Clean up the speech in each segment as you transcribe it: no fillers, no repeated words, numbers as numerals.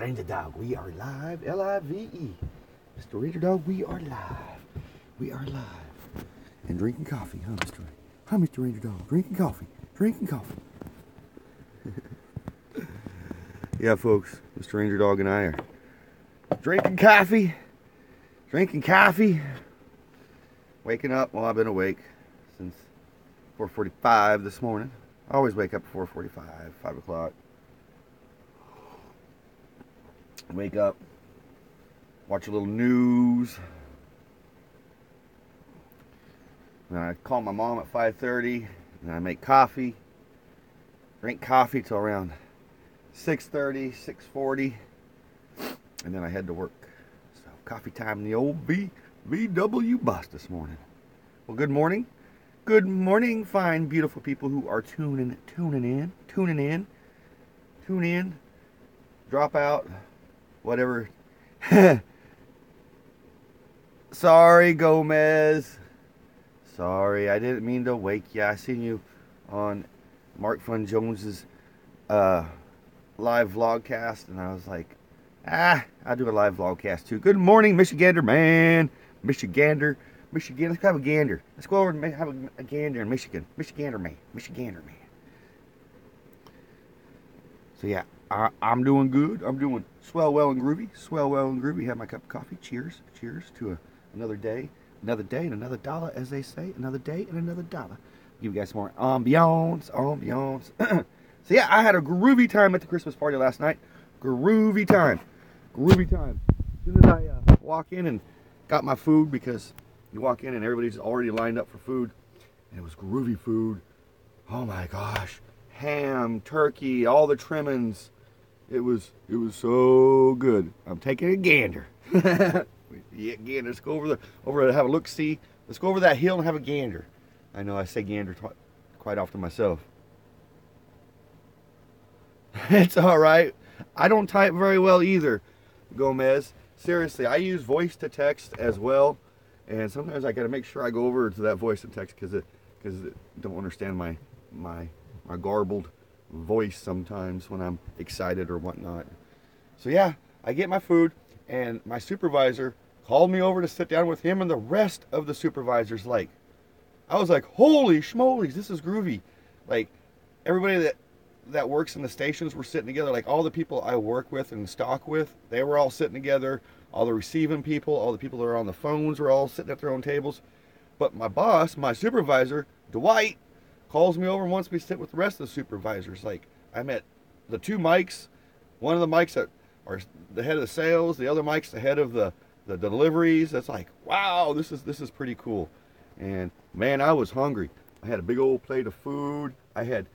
Ranger Dog, we are live. L-I-V-E. Mr. Ranger Dog, we are live. We are live. And drinking coffee, huh, Mr. Ranger Dog? Drinking coffee. Drinking coffee. Yeah, folks, Mr. Ranger Dog and I are drinking coffee. Drinking coffee. Waking up. Well, I've been awake since 4:45 this morning. I always wake up at 4:45, 5 o'clock. Wake up, watch a little news. And I call my mom at 5:30, and I make coffee. Drink coffee till around 6:30, 6:40, and then I head to work. So coffee time in the old VW bus this morning. Well, good morning. Good morning, fine, beautiful people who are tuning in. Drop out. Whatever. Sorry, Gomez. Sorry, I didn't mean to wake you. I seen you on Mark Fun Jones's live vlogcast, and I was like, I'll do a live vlogcast too. Good morning, Michigander man. Michigander. Let's have a gander. Let's go over and have a gander in Michigan. Michigander man. So yeah, I'm doing good. I'm doing swell, well, and groovy. Have my cup of coffee. Cheers to another day, and another dollar, as they say. Another day and another dollar. Give you guys some more ambiance. So yeah, I had a groovy time at the Christmas party last night. Groovy time. As soon as I walk in and got my food, because you walk in and everybody's already lined up for food, and it was groovy food. Oh my gosh. Ham, turkey, all the trimmings. It was so good. I'm taking a gander. Yeah, gander. Let's go over to have a look see. Let's go over that hill and have a gander. I know I say gander quite often myself. It's all right. I don't type very well either, Gomez. Seriously, I use voice to text as well, and sometimes I got to make sure I go over to that voice to text because it don't understand my garbled voice sometimes when I'm excited or whatnot. So yeah, I get my food, and my supervisor called me over to sit down with him and the rest of the supervisors. Like, I was like, holy schmolies, this is groovy. Like, everybody that works in the stations were sitting together. Like, all the people I work with and stock with, they were all sitting together. All the receiving people, all the people that are on the phones were all sitting at their own tables. But my boss, my supervisor, Dwight, calls me over and wants me to sit with the rest of the supervisors. Like, I met the two mics. One of the mics that are the head of the sales, the other mic's the head of the deliveries. That's like, wow, this is pretty cool. And man, I was hungry. I had a big old plate of food. I had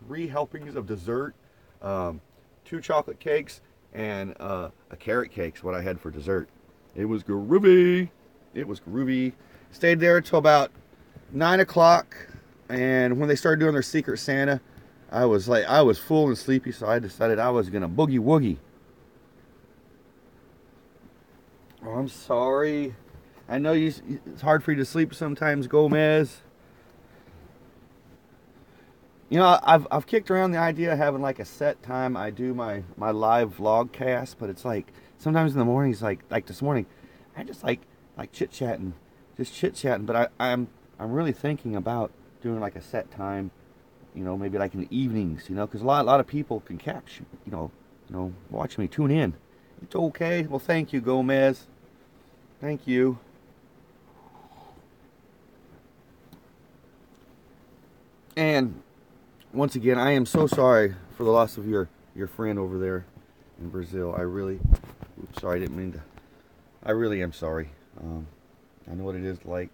3 helpings of dessert, 2 chocolate cakes, and a carrot cake's what I had for dessert. It was groovy. Stayed there until about 9 o'clock. And when they started doing their Secret Santa, I was full and sleepy, so I decided I was gonna boogie woogie. Oh, I'm sorry. I know it's hard for you to sleep sometimes, Gomez. You know, I've kicked around the idea of having like a set time I do my live vlogcast, but it's like sometimes in the mornings, like this morning, I just like chit-chatting, but I'm really thinking about doing like a set time, you know, maybe like in the evenings, you know, because a lot of people can catch, you know, watch me, tune in. It's okay. Well, thank you, Gomez. Thank you. And once again, I am so sorry for the loss of your friend over there in Brazil. I really am sorry. I know what it is like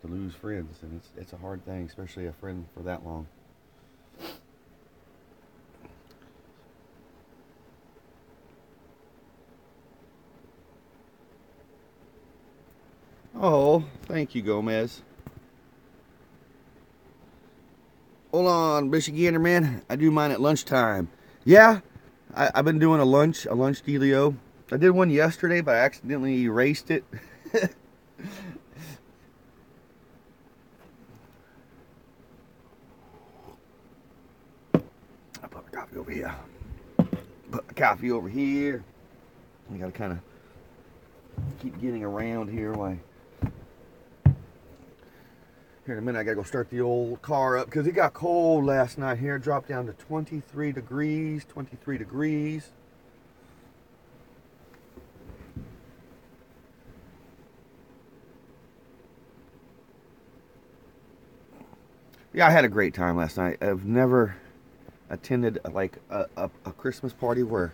to lose friends, and it's a hard thing, especially a friend for that long. Oh, thank you, Gomez. Hold on, Michigander man. I do mine at lunchtime. Yeah, I've been doing a lunch dealio. I did one yesterday, but I accidentally erased it. I put my coffee over here. Put my coffee over here. I gotta kind of keep getting around here. Why? Here in a minute, I gotta go start the old car up because it got cold last night here. It dropped down to 23 degrees, 23 degrees. Yeah, I had a great time last night. I've never attended like a Christmas party where,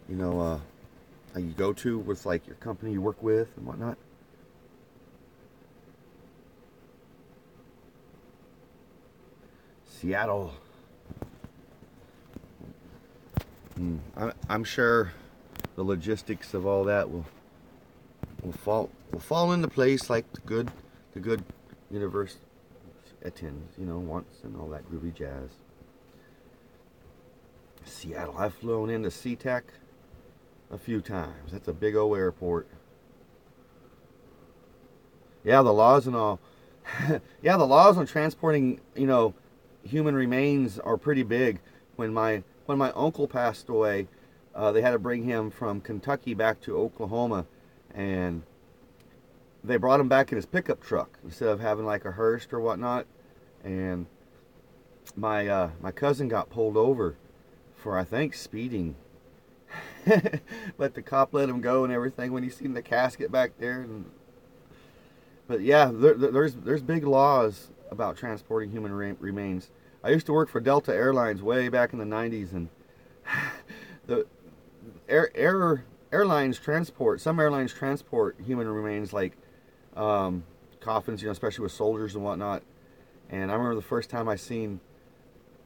you know, you go to with like your company you work with and whatnot. Seattle. I'm sure the logistics of all that will fall into place like the good universe attends, you know, once and all that groovy jazz. Seattle. I've flown into SeaTac a few times. That's a big old airport. Yeah, the laws and all. Yeah, the laws on transporting, you know, human remains are pretty big. When my uncle passed away, they had to bring him from Kentucky back to Oklahoma, and they brought him back in his pickup truck instead of having like a hearse or whatnot. And my cousin got pulled over for, I think, speeding. But the cop let him go and everything when he seen the casket back there. But yeah, there's big laws about transporting human remains. I used to work for Delta Airlines way back in the 90s, and the airlines transport, some airlines transport human remains like coffins, you know, especially with soldiers and whatnot. And I remember the first time I seen,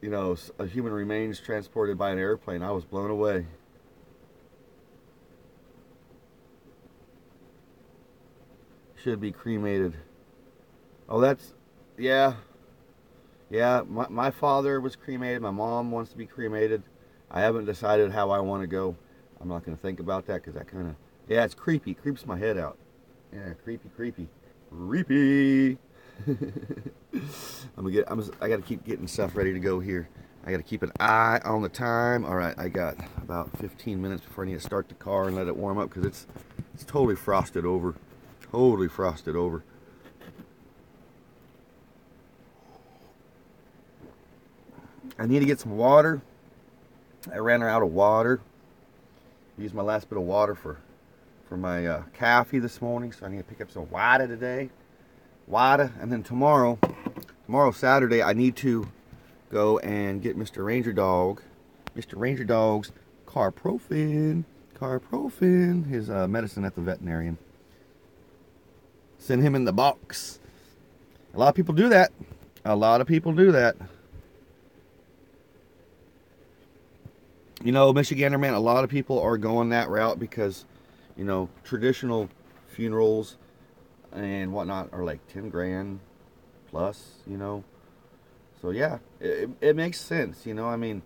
you know, a human remains transported by an airplane, I was blown away. Should be cremated. Oh, that's, yeah. Yeah, my father was cremated. My mom wants to be cremated. I haven't decided how I want to go. I'm not going to think about that because that kind of, yeah, it's creepy. Creeps my head out. Yeah, creepy. Creepy. I got to keep getting stuff ready to go here. I got to keep an eye on the time. All right, I got about 15 minutes before I need to start the car and let it warm up because it's totally frosted over. Totally frosted over. I need to get some water. I ran out of water. Used my last bit of water for my coffee this morning, so I need to pick up some water today. Water, and then tomorrow Saturday, I need to go and get Mr. Ranger Dog's carprofen, his medicine at the veterinarian. Send him in the box. A lot of people do that. You know, Michigander, man, a lot of people are going that route because, you know, traditional funerals and whatnot are like 10 grand plus, you know. So yeah, it makes sense, you know. I mean,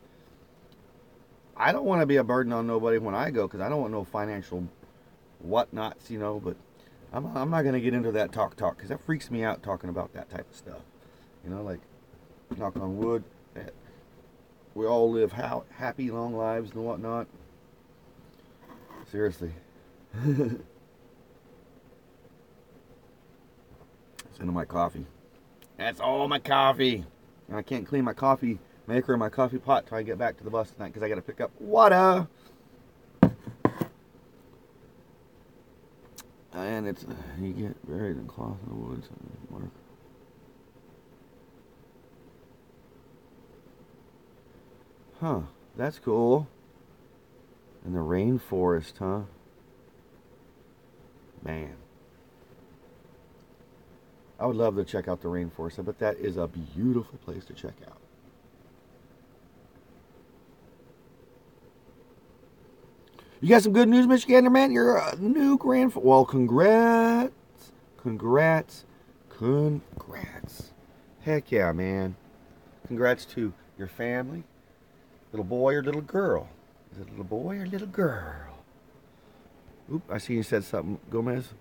I don't want to be a burden on nobody when I go because I don't want no financial whatnots, you know. But I'm not gonna get into that talk because that freaks me out talking about that type of stuff, you know. Like, knock on wood, that we all live happy long lives and whatnot. Seriously. It's into my coffee. That's all my coffee. And I can't clean my coffee maker and my coffee pot till I get back to the bus tonight because I got to pick up water. And it's, you get buried in cloth in the woods. Huh, that's cool. In the rainforest, huh? Man. I would love to check out the rainforest. I bet that is a beautiful place to check out. You got some good news, Michigander, man? You're a new grandfather. Well, congrats. Heck yeah, man. Congrats to your family. Little boy or little girl? Is it little boy or little girl? Oop, I see you said something, Gomez.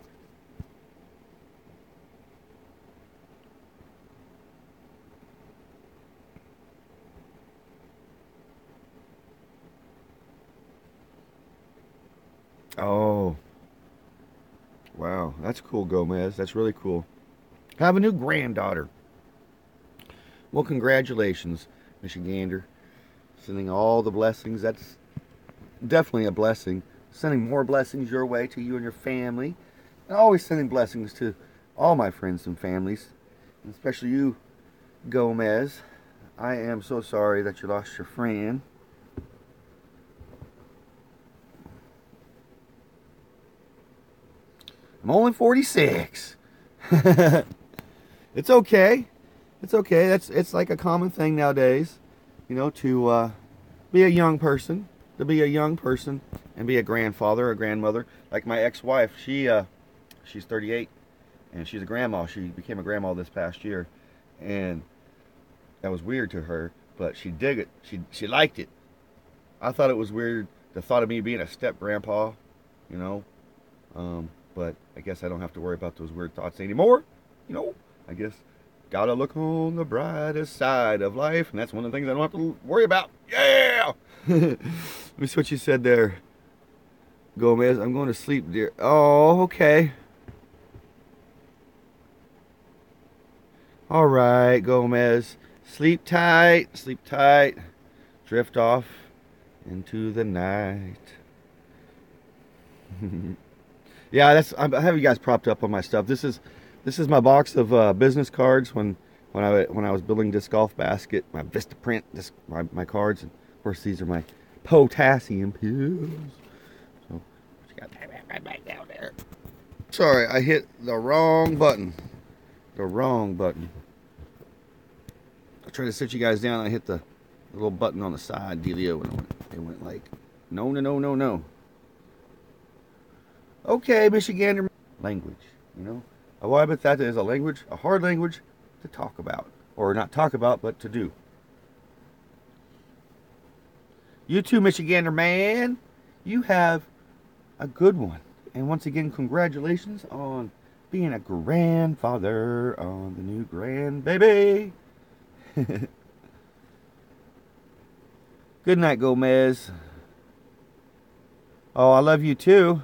That's cool, Gomez. That's really cool. Have a new granddaughter. Well, congratulations, Michigander. Sending all the blessings. That's definitely a blessing. Sending more blessings your way to you and your family. And always sending blessings to all my friends and families. And especially you, Gomez. I am so sorry that you lost your friend. I'm only 46. It's okay. It's okay. It's like a common thing nowadays, you know, to be a young person, and be a grandfather, a grandmother. Like my ex-wife, she's 38, and she's a grandma. She became a grandma this past year, and that was weird to her, but she dig it. She liked it. I thought it was weird, the thought of me being a step grandpa, you know. But I guess I don't have to worry about those weird thoughts anymore. You know, I guess gotta look on the brightest side of life, and that's one of the things I don't have to worry about. Yeah! Let me see what you said there, Gomez. I'm going to sleep, dear. Oh, okay. All right, Gomez. Sleep tight, sleep tight. Drift off into the night. Yeah, I have you guys propped up on my stuff. This is my box of business cards when I was building disc golf basket. My Vistaprint, my cards, and of course these are my potassium pills. So you got that right back down there. Sorry, I hit the wrong button. The wrong button. I tried to sit you guys down. I hit the little button on the side, dealio, and it went like, no, no, no, no, no. Okay, Michigander language, you know. Why but that is a language, a hard language to talk about. Or not talk about, but to do. You too, Michigander man. You have a good one. And once again, congratulations on being a grandfather on the new grandbaby. Good night, Gomez. Oh, I love you too.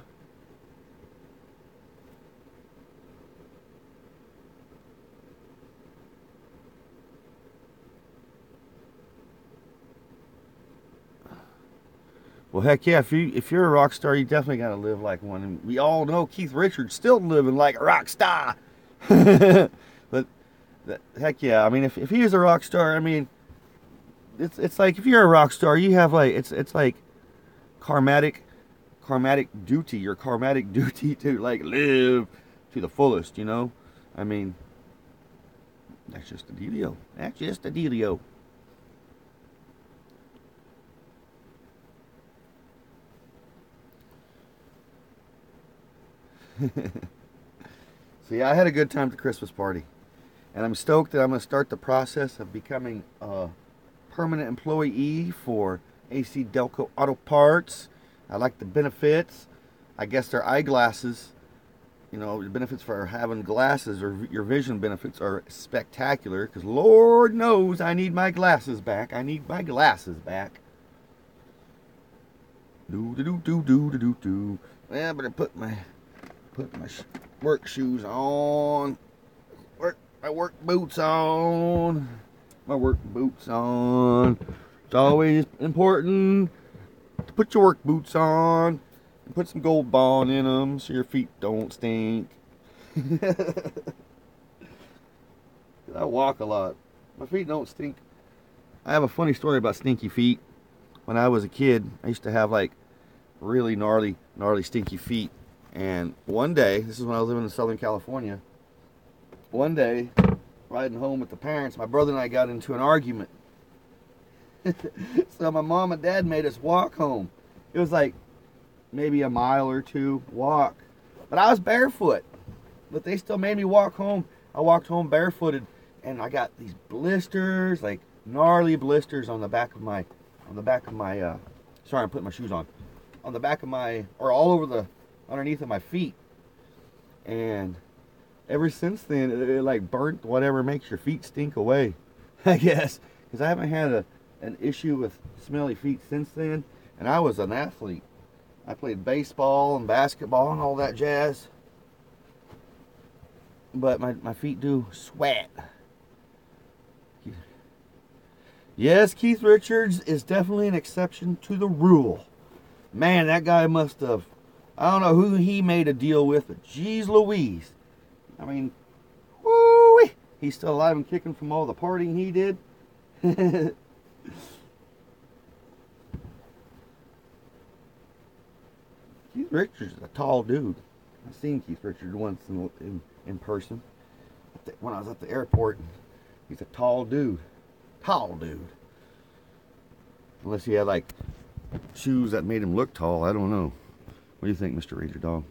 Well, heck yeah, if you're a rock star, you definitely got to live like one. And we all know Keith Richards still living like a rock star. But heck yeah, I mean, if he is a rock star, I mean, it's like if you're a rock star, you have like it's like karmatic duty, your karmatic duty to like live to the fullest, you know. I mean, that's just the dealio. That's just the dealio. So yeah, I had a good time at the Christmas party, and I'm stoked that I'm going to start the process of becoming a permanent employee for AC Delco Auto Parts. I like the benefits. I guess their eyeglasses, you know, the benefits for having glasses, or your vision benefits, are spectacular, because Lord knows I need my glasses back. I need my glasses back. Do do do do do do do. Well, I better put my work shoes on, my work boots on. It's always important to put your work boots on and put some Gold Bond in them so your feet don't stink. I walk a lot. My feet don't stink. I have a funny story about stinky feet. When I was a kid, I used to have like really gnarly stinky feet. And one day, this is when I was living in Southern California, one day, riding home with the parents, my brother and I got into an argument. So my mom and dad made us walk home. It was like maybe a mile or two walk. But I was barefoot. But they still made me walk home. I walked home barefooted, and I got these blisters, like gnarly blisters on the back of my, sorry, I'm putting my shoes on. On the back of my, or all over the, underneath of my feet. And ever since then, it like burnt whatever makes your feet stink away, I guess, because I haven't had an issue with smelly feet since then. And I was an athlete. I played baseball and basketball and all that jazz. but my feet do sweat. Yes, Keith Richards is definitely an exception to the rule. Man, that guy must have, I don't know who he made a deal with, but geez Louise. I mean, woo-wee, he's still alive and kicking from all the partying he did. Keith Richards is a tall dude. I've seen Keith Richards once in person when I was at the airport. He's a tall dude. Tall dude. Unless he had like shoes that made him look tall. I don't know. What do you think, Mr. Ranger Dog?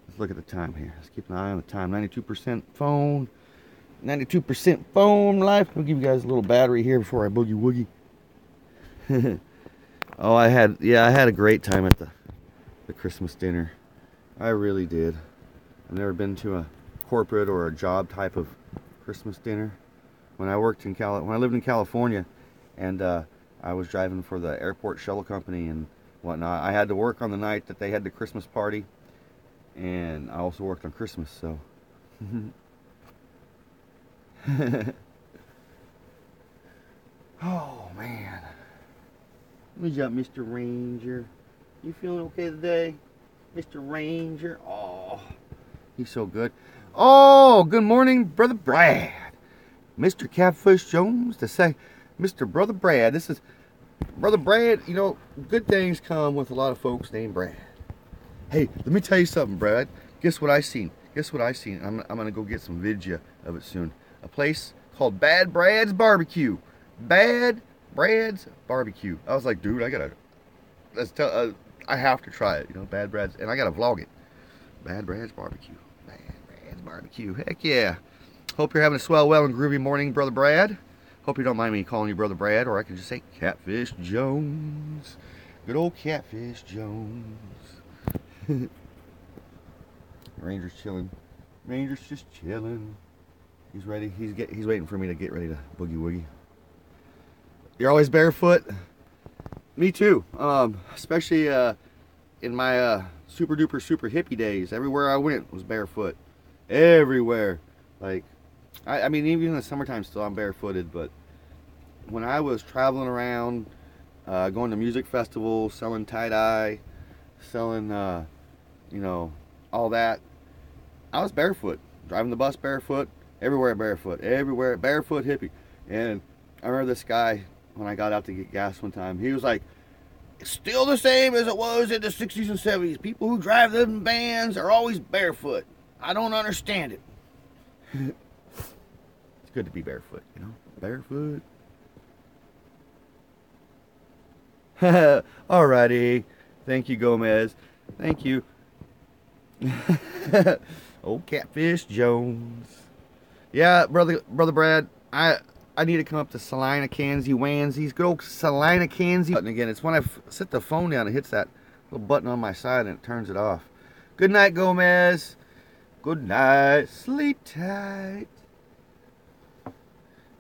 Let's look at the time here. Let's keep an eye on the time. 92% phone. 92% phone life. I'll give you guys a little battery here before I boogie woogie. Oh, I had a great time at the Christmas dinner. I really did. I've never been to a corporate or a job type of Christmas dinner. When I lived in California, and I was driving for the airport shuttle company and whatnot, I had to work on the night that they had the Christmas party, and I also worked on Christmas, so. Oh man. What's up, Mr. Ranger? You feeling okay today? Mr. Ranger? Oh, he's so good. Oh, good morning, Brother Brad. Mr. Catfish Jones to say, Mr. Brother Brad. This is Brother Brad. You know, good things come with a lot of folks named Brad. Hey, let me tell you something, Brad. Guess what I seen? Guess what I seen? I'm going to go get some video of it soon. A place called Bad Brad's Barbecue. Bad Brad's Barbecue. I was like, dude, I have to try it, you know, Bad Brad's, and I gotta vlog it. Bad Brad's Barbecue. Bad Brad's Barbecue. Heck yeah. Hope you're having a swell, well, and groovy morning, Brother Brad. Hope you don't mind me calling you Brother Brad, or I can just say Catfish Jones. Good old Catfish Jones. Ranger's chilling. Ranger's just chilling. He's ready. He's waiting for me to get ready to boogie woogie. You're always barefoot? Me too. Especially in my super duper super hippie days. Everywhere I went was barefoot. Everywhere. Like, I mean, even in the summertime still I'm barefooted, but when I was traveling around, going to music festivals, selling tie-dye, selling, you know, all that, I was barefoot. Driving the bus barefoot, everywhere barefoot, everywhere, barefoot hippie. And I remember this guy, when I got out to get gas one time, he was like, it's still the same as it was in the 60s and 70s. People who drive them vans are always barefoot. I don't understand it. It's good to be barefoot, you know? Barefoot. Alrighty. Thank you, Gomez. Thank you. Old Catfish Jones. Yeah, brother Brad, I need to come up to Salina, Kansas, Wansies. Good old Salina, Kansas. And again, it's when I sit the phone down, it hits that little button on my side and it turns it off. Good night, Gomez. Good night. Sleep tight.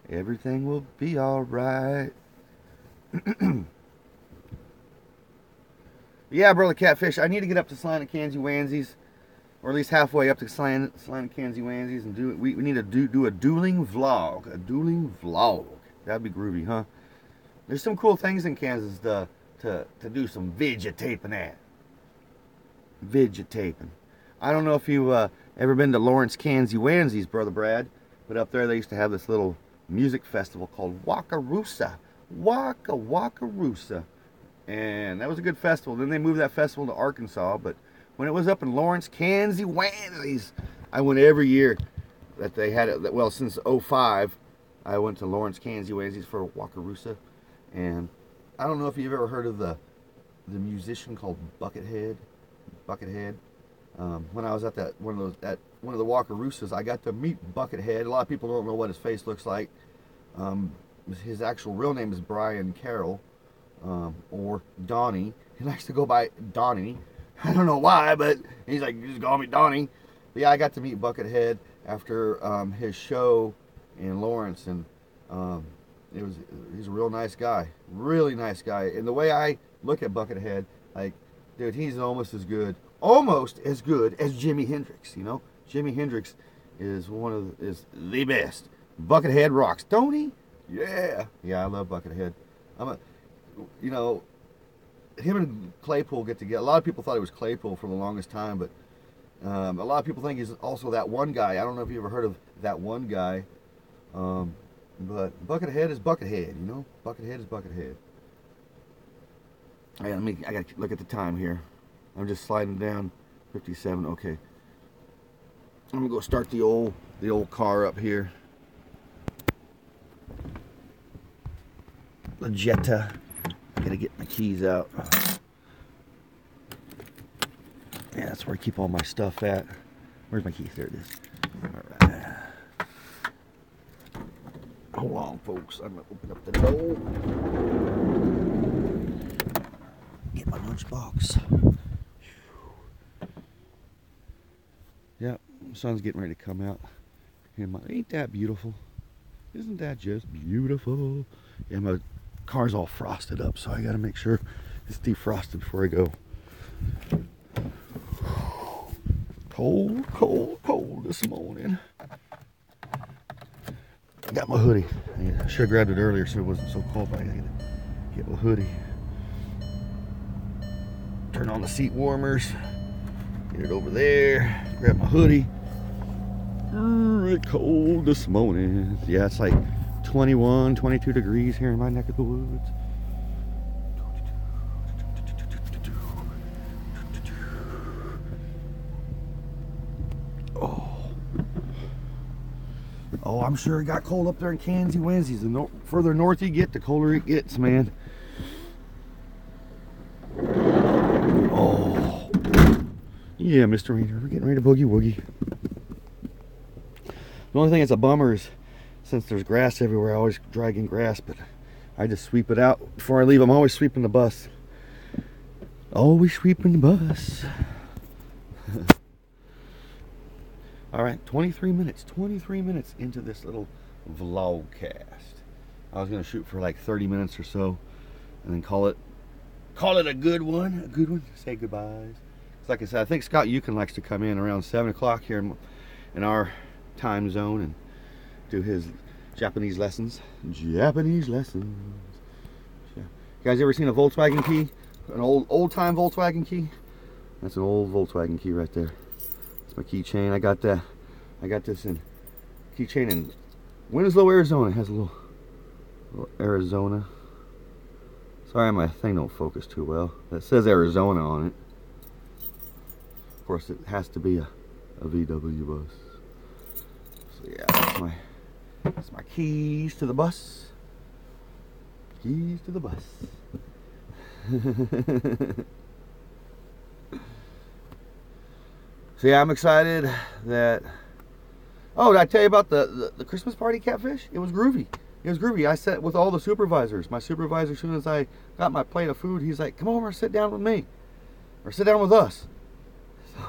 Everything will be alright. Yeah, brother Catfish, I need to get up to Salina, Kansas, Wansies. Or at least halfway up to Salina, Kansas, Wansies, and we need to do a dueling vlog. A dueling vlog. That'd be groovy, huh? There's some cool things in Kansas to do some videotaping at. Videotaping. I don't know if you've ever been to Lawrence, Kansas, Wansies, Brother Brad, but up there they used to have this little music festival called Wakarusa. Wakarusa. And that was a good festival. Then they moved that festival to Arkansas, but when it was up in Lawrence, Kansas, Wansies, I went every year that they had it. Well, since '05, I went to Lawrence, Kansas, Wansies for Wakarusa. And I don't know if you've ever heard of the musician called Buckethead. When I was at one of the Wakarusas, I got to meet Buckethead. A lot of people don't know what his face looks like. His actual real name is Brian Carroll, or Donnie. He likes to go by Donnie. I don't know why, but he's like, just call me Donnie. But yeah, I got to meet Buckethead after his show in Lawrence, and he's a real nice guy, really nice guy. And the way I look at Buckethead, like, dude, he's almost as good as Jimi Hendrix. You know, Jimi Hendrix is is the best. Buckethead rocks, don't he? Yeah, yeah, I love Buckethead. I'm a, you know, him and Claypool get together. A lot of people thought it was Claypool for the longest time, but a lot of people think he's also that one guy. I don't know if you ever heard of that one guy, but Buckethead is Buckethead. You know, Buckethead is Buckethead. I gotta look at the time here. I'm just sliding down. 57. Okay. I'm gonna go start the old car up here. The Jetta. Gotta get my keys out. Yeah, that's where I keep all my stuff at. Where's my keys? There it is. All right. Hold on, folks. I'm gonna open up the door. Get my lunchbox. Yep, the sun's getting ready to come out. Ain't that beautiful? Isn't that just beautiful? Yeah, my car's all frosted up, so I gotta make sure it's defrosted before I go. Cold, cold, cold this morning. I got my hoodie. I should have grabbed it earlier so it wasn't so cold, but I gotta get my hoodie. Turn on the seat warmers. Get it over there. Grab my hoodie. It's cold this morning. Yeah, it's like 21, 22 degrees here in my neck of the woods. Oh, I'm sure it got cold up there in Kansas Wednesdays. The further north you get, the colder it gets, man. Oh, yeah, Mr. Ranger, we're getting ready to boogie woogie. The only thing that's a bummer is since there's grass everywhere, I always dragging grass, but I just sweep it out before I leave. I'm always sweeping the bus. Always sweeping the bus. All right, 23 minutes into this little vlogcast. I was gonna shoot for like 30 minutes or so and then call it a good one, say goodbyes. Like I said, I think Scott Yukon likes to come in around 7 o'clock here in our time zone and do his Japanese lessons. Yeah. You guys ever seen a Volkswagen key? An old-time Volkswagen key? That's an old Volkswagen key right there. It's my keychain. I got this in keychain in Winslow, Arizona. It has a little Arizona. Sorry, my thing don't focus too well. It says Arizona on it. Of course, it has to be a VW bus. So yeah, that's my keys to the bus. Keys to the bus. So yeah, I'm excited that. Oh, did I tell you about the Christmas party catfish? It was groovy. It was groovy. I sat with all the supervisors. My supervisor, as soon as I got my plate of food, he's like, "Come over and sit down with me, or sit down with us." So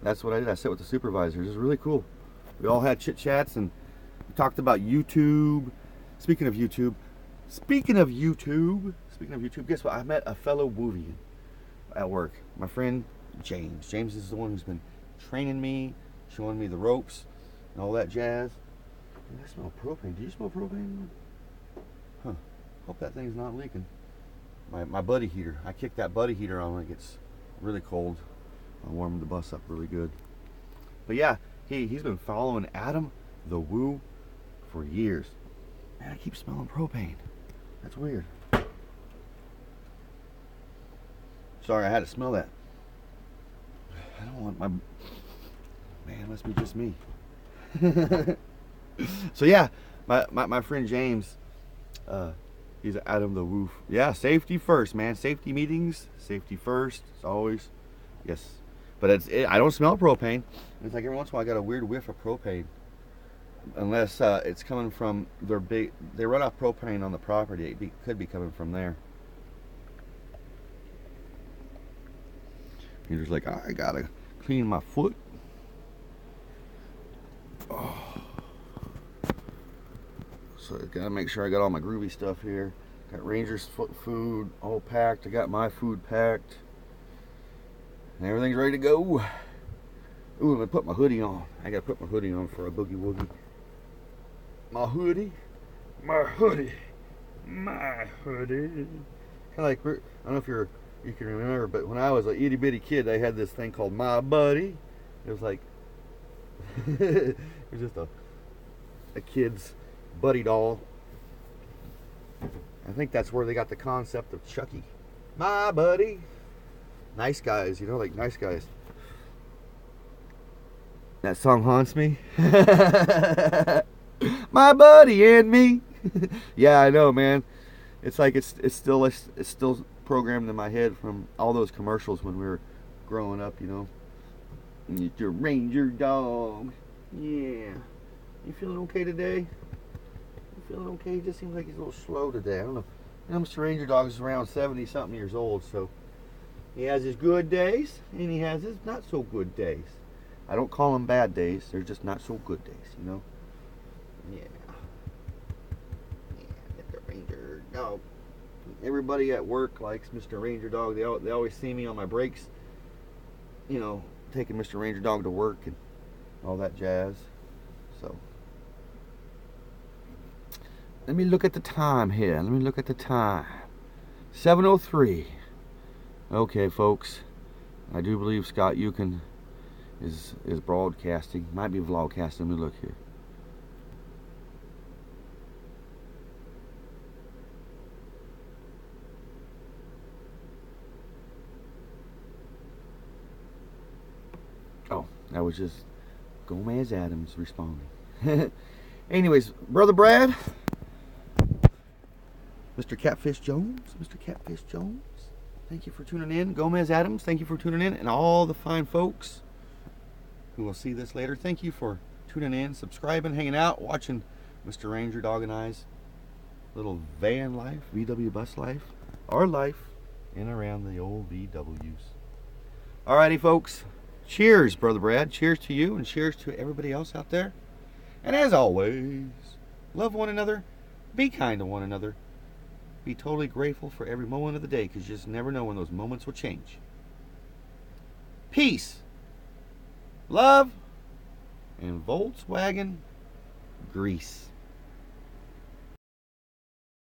that's what I did. I sat with the supervisors. It was really cool. We all had chit chats and we talked about YouTube. Speaking of YouTube, guess what? I met a fellow Woovian at work. My friend James. James is the one who's been training me, showing me the ropes and all that jazz. I smell propane. Do you smell propane? Huh. Hope that thing's not leaking. My buddy heater. I kick that buddy heater on when it gets really cold. I warm the bus up really good. But yeah, he's been following Adam the Woo for years. Man, I keep smelling propane. That's weird. Sorry, I had to smell that. I don't want my... Man, it must be just me. So yeah, my friend James, he's Adam the Woof. Yeah, safety first, man. Safety meetings, safety first. It's always, yes. But I don't smell propane. It's like every once in a while I got a weird whiff of propane. Unless it's coming from they run off propane on the property. It could be coming from there. You're just like, I gotta clean my foot. Oh. So I gotta make sure I got all my groovy stuff here. Got Ranger's food all packed. I got my food packed. And everything's ready to go. Ooh, I'm gonna put my hoodie on. I gotta put my hoodie on for a boogie woogie. My hoodie. My hoodie. My hoodie. Kind of like, I don't know if you can remember, but when I was a itty bitty kid, they had this thing called My Buddy. It was like, it was just a kid's buddy doll. I think that's where they got the concept of Chucky. My buddy. Nice guys, you know, like nice guys. That song haunts me. My buddy and me. Yeah, I know, man. It's like it's still programmed in my head from all those commercials when we were growing up, you know. It's your ranger dog. Yeah. You feeling okay today? You feeling okay? He just seems like he's a little slow today. I don't know. You know, Mr. Ranger Dog is around 70-something years old, so he has his good days and he has his not so good days. I don't call them bad days. They're just not so good days, you know. Yeah. Yeah, Mr. Ranger Dog. Everybody at work likes Mr. Ranger Dog. They always see me on my breaks, you know, taking Mr. Ranger Dog to work and all that jazz. So, let me look at the time here. Let me look at the time. 7:03. Okay, folks. I do believe Scott Yukon is broadcasting. Might be vlogcasting. Let me look here. Oh, that was just Gomez Adams responding. Anyways, Brother Brad, Mr. Catfish Jones, thank you for tuning in. Gomez Adams, thank you for tuning in. And all the fine folks who will see this later, thank you for tuning in, subscribing, hanging out, watching Mr. Ranger Dog and I's little van life, VW bus life, our life in and around the old VWs. Alrighty, folks. Cheers, Brother Brad. Cheers to you and cheers to everybody else out there. And as always, love one another, be kind to one another, be totally grateful for every moment of the day because you just never know when those moments will change. Peace, love, and Volkswagen grease.